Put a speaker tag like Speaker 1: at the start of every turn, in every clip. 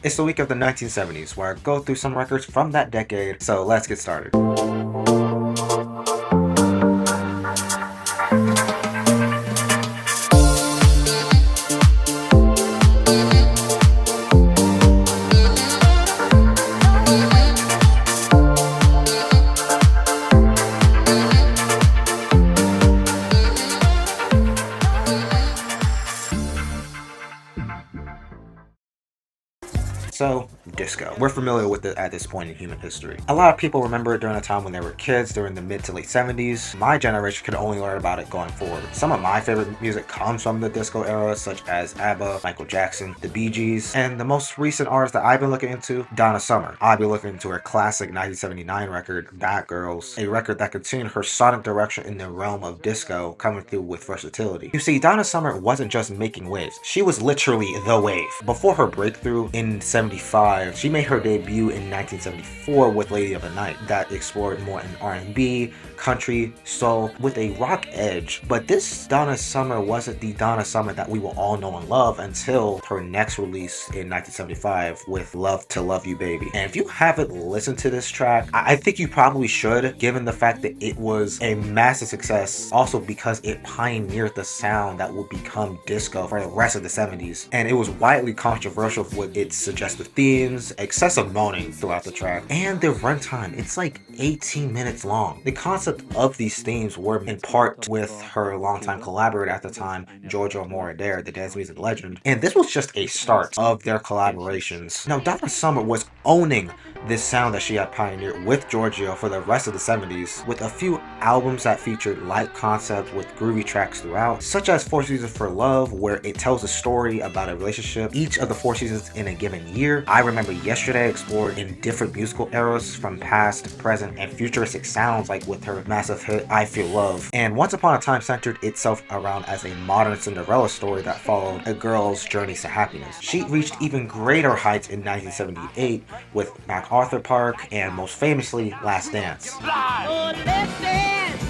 Speaker 1: It's the week of the 1970s, where I go through some records from that decade, so let's get started. So, disco. We're familiar with it at this point in human history. A lot of people remember it during a time when they were kids, during the mid to late 70s. My generation could only learn about it going forward. Some of my favorite music comes from the disco era, such as ABBA, Michael Jackson, the Bee Gees, and the most recent artist that I've been looking into, Donna Summer. I've been looking into her classic 1979 record, Bad Girls, a record that continued her sonic direction in the realm of disco, coming through with versatility. You see, Donna Summer wasn't just making waves, she was literally the wave. Before her breakthrough in 75, she made her debut in 1974 with Lady of the Night, that explored more in R&B, country, soul, with a rock edge. But this Donna Summer wasn't the Donna Summer that we will all know and love until her next release in 1975 with Love to Love You Baby. And if you haven't listened to this track, I think you probably should, given the fact that it was a massive success, also because it pioneered the sound that would become disco for the rest of the 70s. And it was widely controversial with its suggestive themes, excessive moaning throughout the track, and the runtime. It's like 18 minutes long. The concept of these themes were in part with her longtime collaborator at the time, Giorgio Moroder, the dance music legend, and this was just a start of their collaborations. Now, Donna Summer was owning this sound that she had pioneered with Giorgio for the rest of the 70s, with a few albums that featured light concepts with groovy tracks throughout, such as Four Seasons for Love, where it tells a story about a relationship, each of the 4 seasons in a given year. I Remember Yesterday explored in different musical eras from past, present, and futuristic sounds, like with her massive hit I Feel Love. And Once Upon a Time centered itself around as a modern Cinderella story that followed a girl's journeys to happiness. She reached even greater heights in 1978 with MacArthur Park and, most famously, Last Dance.
Speaker 2: Oh, let's dance,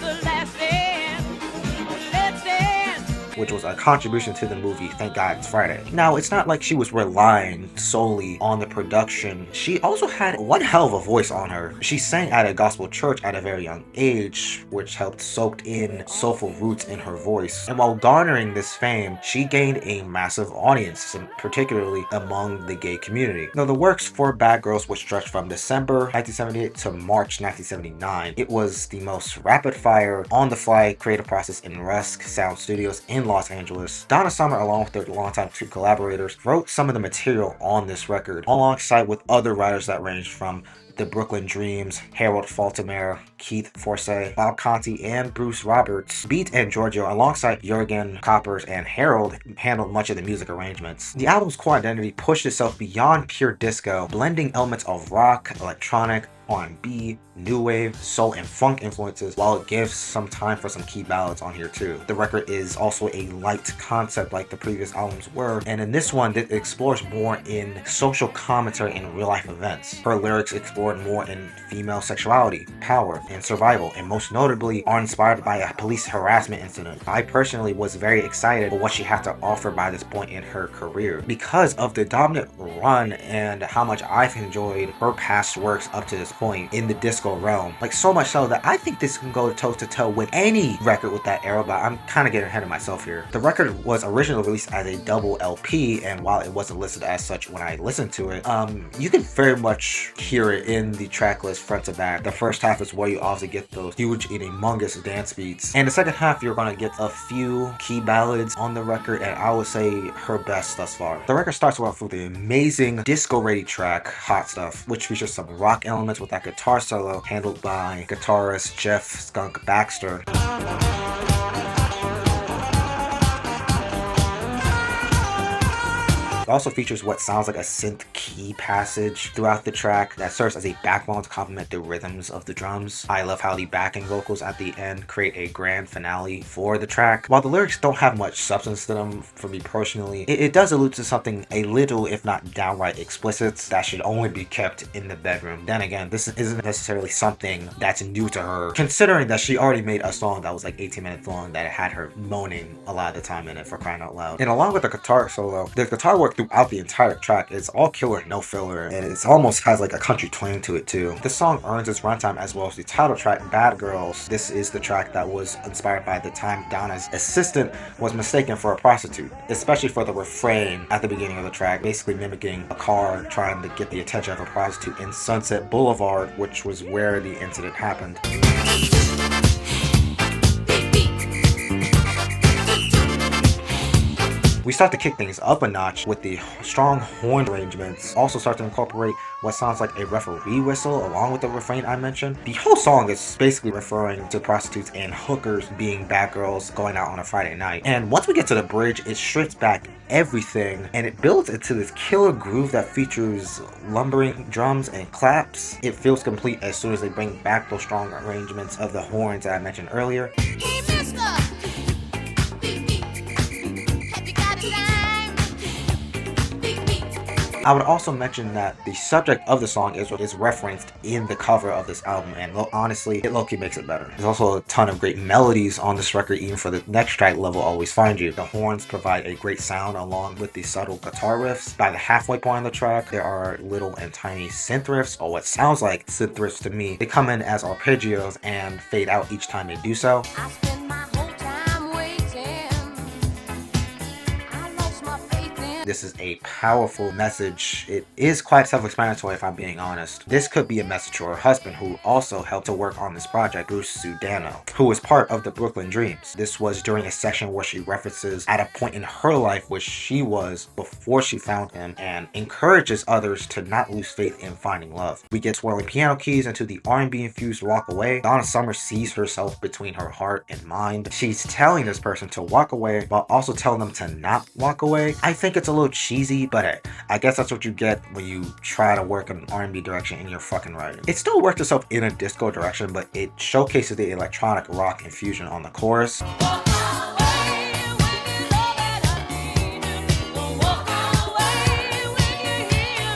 Speaker 2: let's dance, let's dance.
Speaker 1: Which was a contribution to the movie Thank God It's Friday. Now, it's not like she was relying solely on the production. She also had one hell of a voice on her. She sang at a gospel church at a very young age, which helped soak in soulful roots in her voice. And while garnering this fame, she gained a massive audience, particularly among the gay community. Now, the works for Bad Girls would stretch from December 1978 to March 1979. It was the most rapid-fire, on-the-fly creative process in Rusk Sound Studios in Los Angeles. Donna Summer, along with their longtime two collaborators, wrote some of the material on this record, alongside with other writers that ranged from the Brooklyn Dreams, Harold Faltermeyer, Keith Forsey, Bob Conti, and Bruce Roberts. Beat and Giorgio, alongside Jurgen Koppers and Harold, handled much of the music arrangements. The album's core identity pushed itself beyond pure disco, blending elements of rock, electronic, R&B, new wave, soul, and funk influences, while it gives some time for some key ballads on here too. The record is also a light concept like the previous albums were, and in this one it explores more in social commentary and real life events. Her lyrics explored more in female sexuality, power, and survival, and most notably are inspired by a police harassment incident. I personally was very excited for what she had to offer by this point in her career because of the dominant run and how much I've enjoyed her past works up to this point in the disco realm. Like, so much so that I think this can go toe to toe with any record with that era, but I'm kind of getting ahead of myself here. The record was originally released as a double LP, and while it wasn't listed as such when I listened to it, you can very much hear it in the track list front to back. The first half is where you obviously get those huge and humongous dance beats, and the second half you're gonna get a few key ballads on the record, and I would say her best thus far. The record starts off with the amazing disco-ready track Hot Stuff, which features some rock elements with that guitar solo handled by guitarist Jeff Skunk Baxter. It also features what sounds like a synth key passage throughout the track that serves as a backbone to complement the rhythms of the drums. I love how the backing vocals at the end create a grand finale for the track. While the lyrics don't have much substance to them for me personally, it does allude to something a little, if not downright explicit, that should only be kept in the bedroom. Then again, this isn't necessarily something that's new to her, considering that she already made a song that was like 18 minutes long that had her moaning a lot of the time in it, for crying out loud. And along with the guitar solo, the guitar work work throughout the entire track. It's all killer, no filler, and it almost has like a country twang to it too. The song earns its runtime as well as the title track, Bad Girls. This is the track that was inspired by the time Donna's assistant was mistaken for a prostitute, especially for the refrain at the beginning of the track, basically mimicking a car trying to get the attention of a prostitute in Sunset Boulevard, which was where the incident happened. We start to kick things up a notch with the strong horn arrangements. Also start to incorporate what sounds like a referee whistle along with the refrain I mentioned. The whole song is basically referring to prostitutes and hookers being bad girls going out on a Friday night. And once we get to the bridge, it strips back everything and it builds into this killer groove that features lumbering drums and claps. It feels complete as soon as they bring back those strong arrangements of the horns that I mentioned earlier.
Speaker 2: Hey, mister.
Speaker 1: I would also mention that the subject of the song is referenced in the cover of this album, and honestly, it low-key makes it better. There's also a ton of great melodies on this record, even for the next track, Love Will Always Find You. The horns provide a great sound along with the subtle guitar riffs. By the halfway point on the track, there are little and tiny synth riffs, or what sounds like synth riffs to me. They come in as arpeggios and fade out each time they do so.
Speaker 2: I spend my whole time waiting. I lost my faith in.
Speaker 1: This is a powerful message. It is quite self-explanatory if I'm being honest. This could be a message to her husband, who also helped to work on this project, Bruce Sudano, who was part of the Brooklyn Dreams. This was during a section where she references at a point in her life where she was before she found him and encourages others to not lose faith in finding love. We get swirling piano keys into the R&B infused Walk Away. Donna Summer sees herself between her heart and mind. She's telling this person to walk away, but also telling them to not walk away. I think it's a little cheesy, but I guess that's what you get when you try to work an R&B direction in your fucking writing. It still worked itself in a disco direction, but it showcases the electronic rock infusion on the chorus.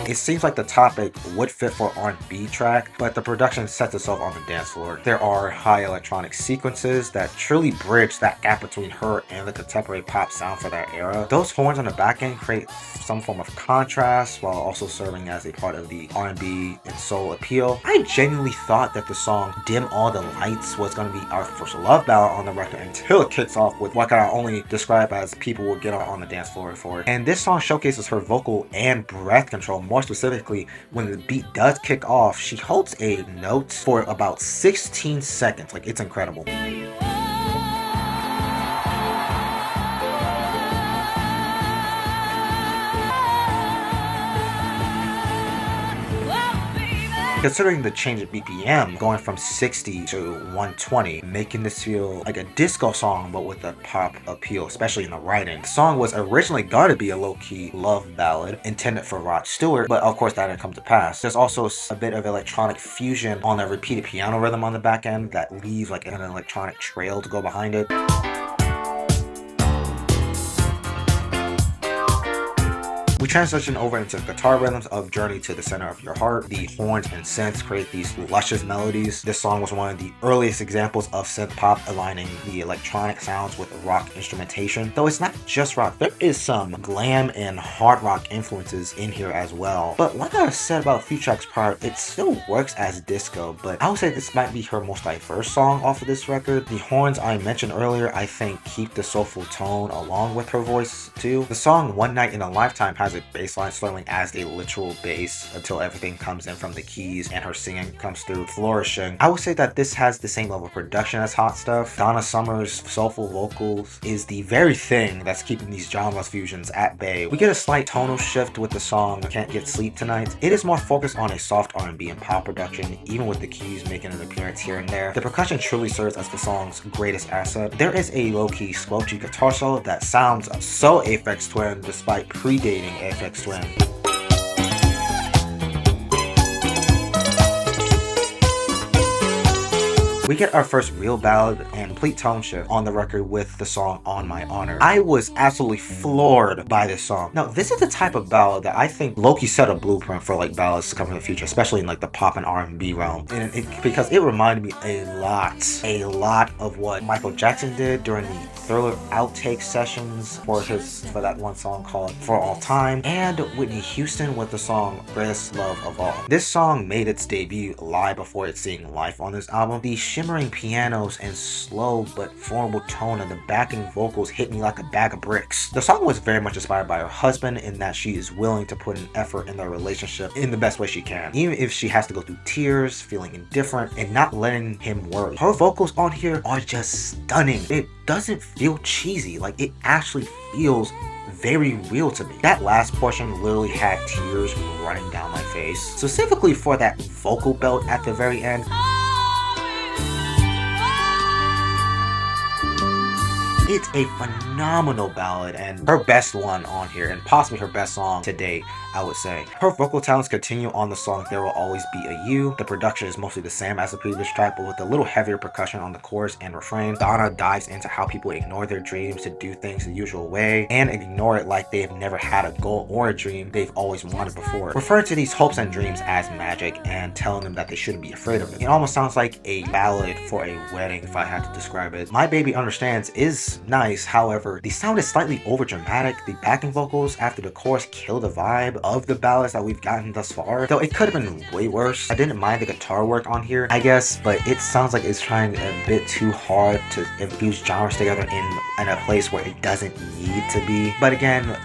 Speaker 1: It seems like the topic would fit for R&B track, but the production sets itself on the dance floor. There are high electronic sequences that truly bridge that gap between her and the contemporary pop sound for that era. Those horns on the back end create some form of contrast while also serving as a part of the R&B and soul appeal. I genuinely thought that the song Dim All the Lights was going to be our first love ballad on the record until it kicks off with what I can only describe as people will get on the dance floor for it. And this song showcases her vocal and breath control. More specifically, when the beat does kick off, she holds a note for about 16 seconds. Like, it's incredible. Considering the change in BPM, going from 60 to 120, making this feel like a disco song but with a pop appeal, especially in the writing. The song was originally going to be a low-key love ballad intended for Rod Stewart, but of course that didn't come to pass. There's also a bit of electronic fusion on the repeated piano rhythm on the back end that leaves like an electronic trail to go behind it. We transition over into guitar rhythms of Journey to the Center of Your Heart. The horns and synths create these luscious melodies. This song was one of the earliest examples of synth pop aligning the electronic sounds with rock instrumentation. Though it's not just rock, there is some glam and hard rock influences in here as well. But like I said about a few tracks prior, it still works as disco, but I would say this might be her most diverse song off of this record. The horns I mentioned earlier, I think, keep the soulful tone along with her voice too. The song One Night in a Lifetime has a bass line swelling as a literal bass until everything comes in from the keys and her singing comes through, flourishing. I would say that this has the same level of production as Hot Stuff. Donna Summer's soulful vocals is the very thing that's keeping these genre fusions at bay. We get a slight tonal shift with the song Can't Get Sleep Tonight. It is more focused on a soft R&B and pop production, even with the keys making an appearance here and there. The percussion truly serves as the song's greatest asset. There is a low-key squelchy guitar solo that sounds so Aphex Twin despite predating Aphex Twin. we get our first real ballad and complete tone shift on the record with the song On My Honor. I was absolutely floored by this song. Now, this is the type of ballad that I think low-key set a blueprint for like ballads to come in the future, especially in like the pop and R&B realm. And because it reminded me a lot of what Michael Jackson did during the Thriller outtake sessions for that one song called For All Time, and Whitney Houston with the song Greatest Love of All. This song made its debut live before it's seeing life on this album. The shimmering pianos and slow but formidable tone of the backing vocals hit me like a bag of bricks. The song was very much inspired by her husband in that she is willing to put an effort in their relationship in the best way she can, even if she has to go through tears, feeling indifferent, and not letting him worry. Her vocals on here are just stunning. It doesn't feel cheesy, like it actually feels very real to me. That last portion literally had tears running down my face, specifically for that vocal belt at the very end. It's a phenomenal ballad and her best one on here, and possibly her best song to date, I would say. Her vocal talents continue on the song There Will Always Be a You. The production is mostly the same as the previous track, but with a little heavier percussion on the chorus and refrain. Donna dives into how people ignore their dreams to do things the usual way, and ignore it like they've never had a goal or a dream they've always wanted before. Referring to these hopes and dreams as magic and telling them that they shouldn't be afraid of it. It almost sounds like a ballad for a wedding if I had to describe it. My Baby Understands is nice, however, the sound is slightly over dramatic. The backing vocals after the chorus kill the vibe of the ballads that we've gotten thus far, though it could have been way worse. I didn't mind the guitar work on here, I guess, but it sounds like it's trying a bit too hard to infuse genres together in a place where it doesn't need to be. But again,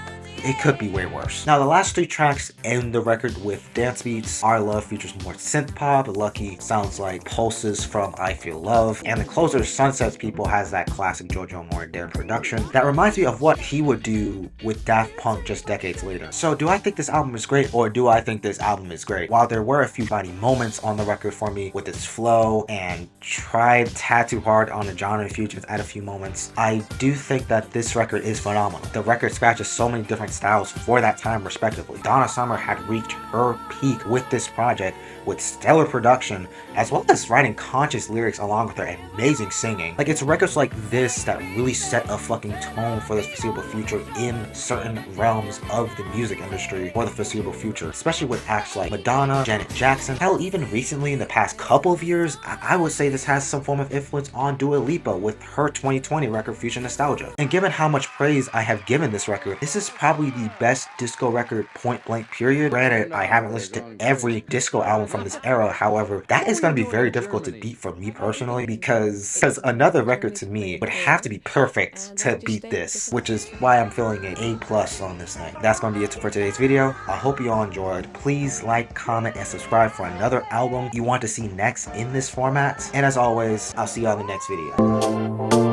Speaker 1: it could be way worse. Now, the last three tracks end the record with dance beats. Our Love features more synth pop. Lucky sounds like pulses from I Feel Love. And the closer, Sunsets People, has that classic Giorgio Moroder production that reminds me of what he would do with Daft Punk just decades later. So do I think this album is great, or do I think this album is great? While there were a few funny moments on the record for me with its flow and tried tad too hard on the genre fusions at a few moments, I do think that this record is phenomenal. The record scratches so many different styles for that time respectively. Donna Summer had reached her peak with this project with stellar production, as well as writing conscious lyrics along with her amazing singing. Like, it's records like this that really set a fucking tone for the foreseeable future in certain realms of the music industry for the foreseeable future, especially with acts like Madonna, Janet Jackson. Hell, even recently in the past couple of years, I would say this has some form of influence on Dua Lipa with her 2020 record Future Nostalgia. And given how much praise I have given this record, this is probably the best disco record point blank period. Granted, I haven't listened to every disco album from this era, however, that is going to be very difficult to beat for me personally, because another record to me would have to be perfect to beat this, which is why I'm feeling an A+ on this thing. That's going to be it for today's video. I hope you all enjoyed. Please like, comment, and subscribe for another album you want to see next in this format. And as always, I'll see you on the next video.